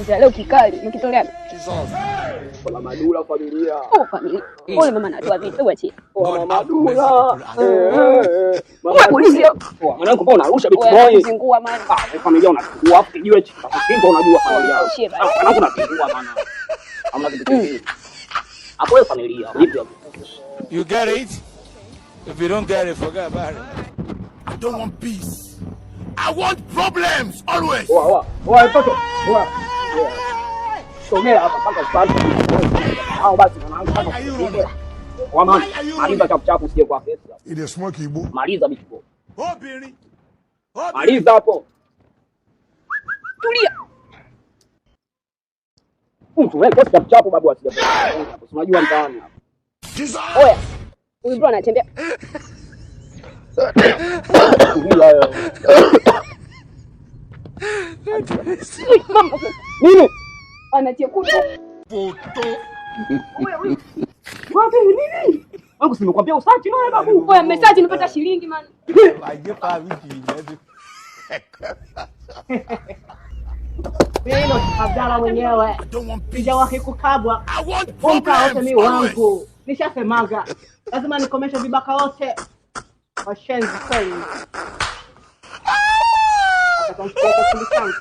Leo kikali, mkitolea. Kwa Madula familia. Familia. Pole mama anatoa vitu wewe chini. Kwa Madula. Wewe polisi. Mwanangu mbona unarusha vitu moyo? Unazingua maana. Familia unachukua hapo kijiwe chini. Kingo unajua familia. Mwanangu unapingua bana. Hamna kitu kingine. Hapo familia. Vipi hapo? You get it? If you don't get it, forget about it. I don't want peace. I want problems always. Mtoto. Sogea hapa mpaka usipate. Hao basi mwanangu mpaka. Kwa maana maliza chapu usije kwa pesa. Ile smoke ibu. Maliza bicho. Obiri. Maliza hapo. Tulia. Wewe kosa chapu babu asije. Unajua mtaani hapa. Oya. Huyu bro anatembea. Mama. Nini? Anatia kutu. Foto. Wewe. Wapi nini? Wangu simekwambia usachi naye babu. Oya message nipata shilingi man. Mimi ndo Abdalla mwenyewe. Sijawahi kukabwa. Onka wote mimi wangu. Nishasemaga. Lazima nikomeshe vibaka wote. Washenzi kweli. Atakanchukua kwa